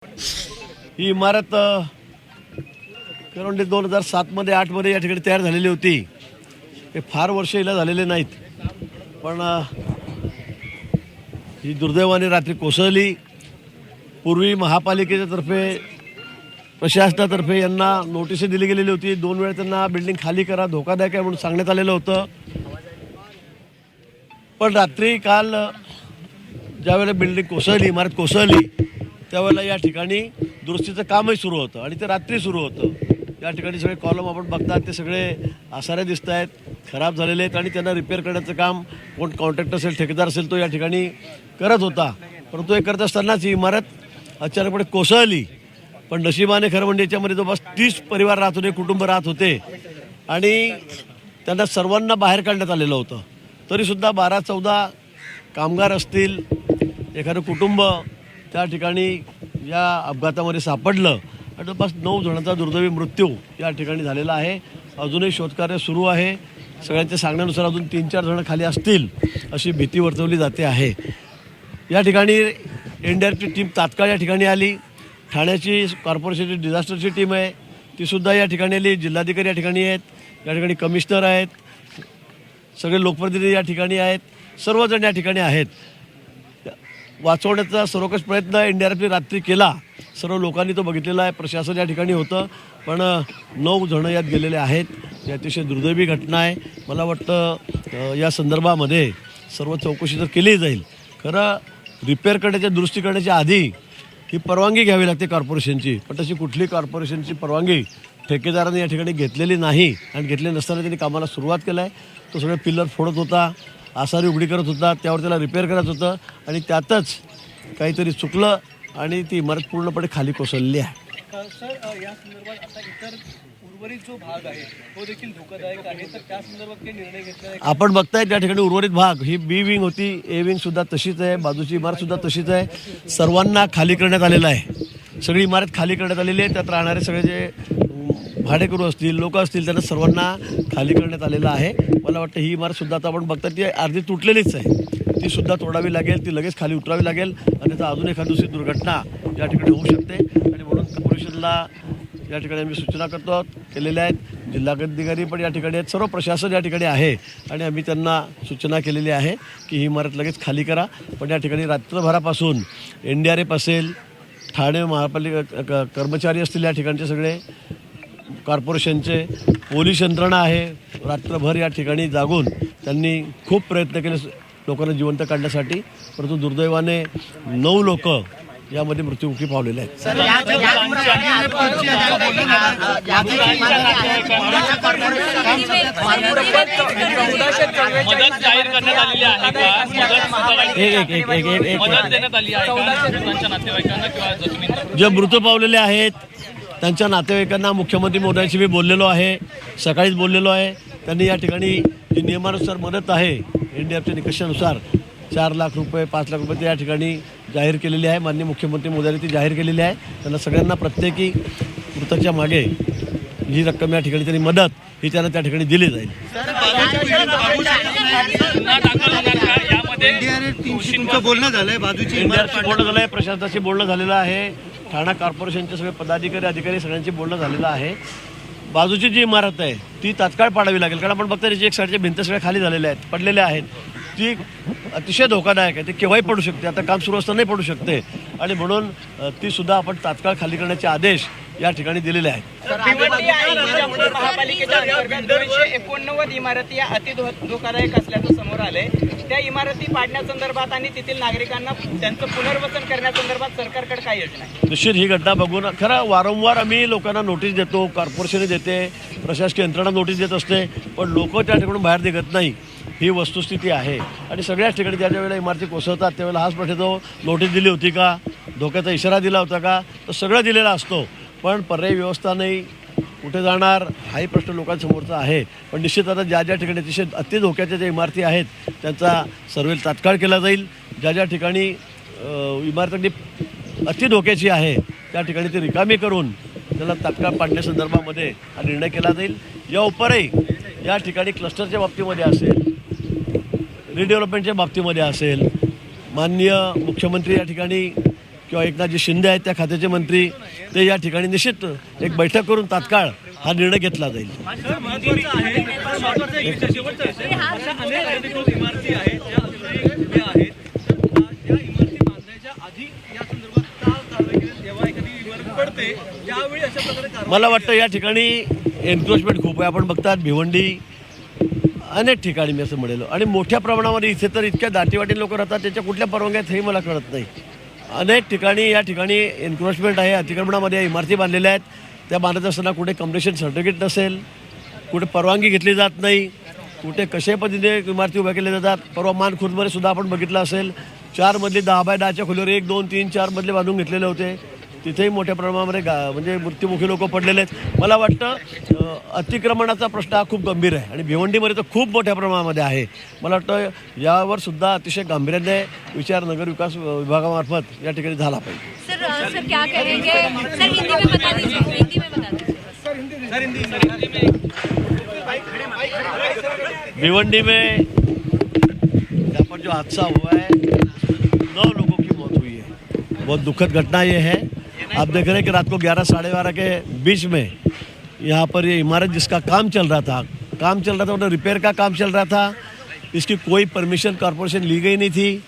ही इमारत अराउंड 2007 8 या ठिकाणी तयार झालेली होती। हे फार वर्ष हिला झालेले नाहीत, पण ही दुर्दैवाने रात्री कोसळली। पूर्वी महापालिकेच्या तर्फे प्रशासनातर्फे यांना नोटीस दिली गेलेली होती। 2 वेळा त्यांना बिल्डिंग खाली करा, धोकादायक आहे म्हणून सांगण्यात आलेलं होतं। पण रात्री काल ज्यावेळेला बिल्डिंग कोसळली, इमारत कोसळली, त्यावेळेला या ठिकाणी दुरुस्तीचं कामही सुरू होतं आणि ते रात्री सुरू होतं। या ठिकाणी सगळे कॉलम आपण बघतात ते सगळे आसारे दिसत आहेत, खराब झालेले आहेत आणि त्यांना रिपेअर करण्याचं काम कोण कॉन्ट्रॅक्टर असेल, ठेकेदार असेल, तो या ठिकाणी करत होता। परंतु हे करत असतानाच ही इमारत अचानकपणे कोसळली। पण नशिबाने खरं म्हणजे याच्यामध्ये जवळपास 30 परिवार राहत होते, कुटुंब राहत होते आणि त्यांना सर्वांना बाहेर काढण्यात आलेलं होतं। तरीसुद्धा 12-14 कामगार असतील, एखादं कुटुंब त्या ठिकाणी या अपघातामध्ये सापडलं आणि जवळपास 9 जणांचा दुर्दैवी मृत्यू या ठिकाणी झालेला आहे। अजूनही शोधकार्य सुरू आहे। सगळ्यांच्या सांगण्यानुसार अजून 3-4 जण खाली असतील अशी भीती वर्तवली जाते आहे। या ठिकाणी एनडीआरएफची टीम तात्काळ या ठिकाणी आली। ठाण्याची कॉर्पोरेशनची डिझास्टरची टीम आहे, तीसुद्धा या ठिकाणी आली। जिल्हाधिकारी या ठिकाणी आहेत, या ठिकाणी कमिशनर आहेत, सगळे लोकप्रतिनिधी या ठिकाणी आहेत, सर्वजण या ठिकाणी आहेत। वाचवण्याचा सर्वकष प्रयत्न एनडीआरएफने रात्री केला, सर्व लोकांनी तो बघितलेला आहे। प्रशासन या ठिकाणी होतं, पण 9 जण यात गेलेले आहेत। ही अतिशय दुर्दैवी घटना आहे। मला वाटतं या संदर्भामध्ये सर्व चौकशी तर केली जाईल। खरं रिपेअर करण्याच्या, दुरुस्ती करण्याच्या आधी ही परवानगी घ्यावी लागते कॉर्पोरेशनची, पण तशी कुठली कॉर्पोरेशनची परवानगी ठेकेदाराने या ठिकाणी घेतलेली नाही आणि घेतले नसताना त्यांनी कामाला सुरुवात केलं आहे। तो सगळे पिल्लर फोडत होता, आसारी उघडी करत होता, त्यावर त्याला रिपेअर करत होतं आणि त्यातच काहीतरी चुकलं आणि ती इमारत पूर्णपणे खाली कोसळली आहे। सर, या संदर्भात आता इतर उर्वरित जो भाग आहे तो देखील धोकादायक आहे, तर त्या संदर्भात काही निर्णय घेतला आहे? आपण बघताय त्या ठिकाणी उर्वरित भाग, ही बी विंग होती, ए विंग सुद्धा तशीच आहे, बाजूची इमारत सुद्धा तशीच आहे। सर्वांना खाली करण्यात आलेलं आहे। सगळी इमारत खाली करण्यात आलेली आहे। त्यात राहणारे सगळे जे भाडेकरू असतील, लोक असतील, त्यांना सर्वांना खाली करण्यात आलेलं आहे। मला वाटतं ही इमारत सुद्धा आता आपण बघतात ती अर्धी तुटलेलीच आहे, ती सुद्धा तोडावी लागेल, ती लगेच खाली उतरावी लागेल आणि आता अजून एखादी दुसरी दुर्घटना या ठिकाणी होऊ शकते। आणि म्हणून कॉर्पोरेशनला या ठिकाणी आम्ही सूचना केलेल्या आहेत। जिल्हाधिकारी पण या ठिकाणी आहेत, सर्व प्रशासन या ठिकाणी आहे आणि आम्ही त्यांना सूचना केलेली आहे की ही इमारत लगेच खाली करा। पण या ठिकाणी रात्रभरापासून एनडीआरएफ असेल, ठाणे महापालिका कर्मचारी असतील, या ठिकाणचे सगळे कॉर्पोरेशनचे पोलीस यंत्रणा आहे, रात्रभर या ठिकाणी जागून त्यांनी खूप प्रयत्न केले लोकांना जिवंत काढण्यासाठी। परंतु दुर्दैवाने 9 लोक यामध्ये मृत्युमुखी पावलेले आहेत। जे मृत पावलेले आहेत त्यांच्या नातेवाईकांना मुख्यमंत्री महोदयांशी मी बोललेलो आहे, सकाळीच बोललेलो आहे। त्यांनी या ठिकाणी जी नियमानुसार मदत आहे एनडीआरएफच्या निकषानुसार 4 लाख रुपये, 5 लाख रुपये या ठिकाणी जाहीर केलेली आहे। माननीय मुख्यमंत्री महोदयांनी ती जाहीर केलेली आहे। त्यांना सगळ्यांना प्रत्येकी मृताच्या मागे जी रक्कम या ठिकाणी त्यांनी मदत ही त्यांना त्या ठिकाणी दिली जाईल। बोलणं झालंय, बाजूची बोलणं झालं आहे, प्रशासनाशी बोलणं झालेलं आहे, ठाणा कॉर्पोरेशनचे सगळे पदाधिकारी, अधिकारी सगळ्यांची बोलणं झालेलं आहे। बाजूची जी इमारत आहे ती तात्काळ पाडावी लागेल, कारण आपण बघता त्याची एक साईडच्या भिंत सगळ्या खाली झालेल्या आहेत, पडलेल्या आहेत। ती अतिशय धोकादायक आहे, ती केव्हाही पडू शकते, आता काम सुरू असतानाही पडू शकते आणि म्हणून ती सुद्धा आपण तात्काळ खाली करण्याचे आदेश या ठिकाणी दिलेले आहेत। महापालिकेच्या अंतर्गत 289 इमारती या अति धोकादायक असल्याचं समोर आलंय। त्या इमारती पाडण्यासंदर्भात आणि तेथील नागरिकांना त्यांचं पुनर्वसन करण्यासंदर्भात सरकारकडे काय योजना आहे? निश्चित ही घटना बघून खरं वारंवार आम्ही लोकांना नोटीस देतो, कॉर्पोरेशन देते, प्रशासकीय यंत्रणा नोटीस देत असते, पण लोक त्या ठिकाणून बाहेर निघत नाही, ही वस्तुस्थिती आहे। आणि सगळ्याच ठिकाणी ज्या ज्या वेळेला इमारती कोसळतात त्यावेळेला हाच प्रश्न येतो, नोटीस दिली होती का, धोक्याचा इशारा दिला होता का, तर सगळं दिलेला असतो, पण पर्यायी व्यवस्था नाही, कुठे जाणार हाही प्रश्न लोकांसमोरचा आहे। पण निश्चित आता ज्या ज्या ठिकाणी अतिशय अति धोक्याच्या ज्या इमारती आहेत त्यांचा सर्वे तात्काळ केला जाईल। ज्या ज्या ठिकाणी इमारत अगदी अति धोक्याची आहे त्या ठिकाणी ती रिकामी करून त्याला तात्काळ पाडण्यासंदर्भामध्ये हा निर्णय केला जाईल। या उपरही या ठिकाणी क्लस्टरच्या बाबतीमध्ये असेल, रिडेव्हलपमेंटच्या बाबतीमध्ये असेल, माननीय मुख्यमंत्री या ठिकाणी किंवा एकनाथजी शिंदे आहेत त्या खात्याचे मंत्री, ते या ठिकाणी निश्चित एक बैठक करून तात्काळ हा निर्णय घेतला जाईल. अशा अनेक अधिकृत इमारती आहेत ज्या अजूनही उभ्या आहेत. त्या इमारती बांधायच्या आधी या संदर्भात का कारवाई केली? जेव्हा एखादी इमारत पडते त्यावेळी अशा प्रकारे कारवाई मला वाटतं या ठिकाणी एन्क्रोचमेंट खूप आहे. आपण बघतात भिवंडी अनेक ठिकाणी मी असं म्हणेलो, आणि मोठ्या प्रमाणामध्ये इथे तर इतक्या दाटीवाटी लोक राहतात, त्याच्या कुठल्या परवानग्या आहेत हेही मला कळत नाही. अनेक ठिकाणी या ठिकाणी एन्क्रोचमेंट आहे, अतिक्रमणामध्ये इमारती बांधलेल्या आहेत. त्या बांधत असताना कुठे कम्प्लिशन सर्टिफिकेट नसेल, कुठे परवानगी घेतली जात नाही, कुठे कशा पद्धतीने इमारती उभ्या केल्या जातात. परवा मानखुर्दमध्ये सुद्धा आपण बघितलं असेल, 4 मजली 10 बाय 10च्या खोलीवर 1, 2, 3, 4 मजले बांधून घेतलेले होते. तिथेही मोठ्या प्रमाणामध्ये म्हणजे मृत्युमुखी लोक पडलेले आहेत. मला वाटतं अतिक्रमणाचा प्रश्न हा खूप गंभीर आहे आणि भिवंडीमध्ये तर खूप मोठ्या प्रमाणामध्ये आहे. मला वाटतं यावर सुद्धा अतिशय गांभीर्याने विचार नगर विकास विभागामार्फत या ठिकाणी झाला पाहिजे. सर क्या करेंगे सर, हिंदी में बता दीजिए, हिंदी में बता दीजिए. भिवंडी में यहाँ पर जो हादसा हुआ है 9 लोगों की मौत हुई है. बहुत दुखद घटना ये है. आप देख रहे हैं कि रात को 11 साढ़े 12 के बीच में यहाँ पर ये इमारत जिसका काम चल रहा था मतलब रिपेयर का काम चल रहा था. इसकी कोई परमिशन कॉरपोरेशन ली गई नहीं थी.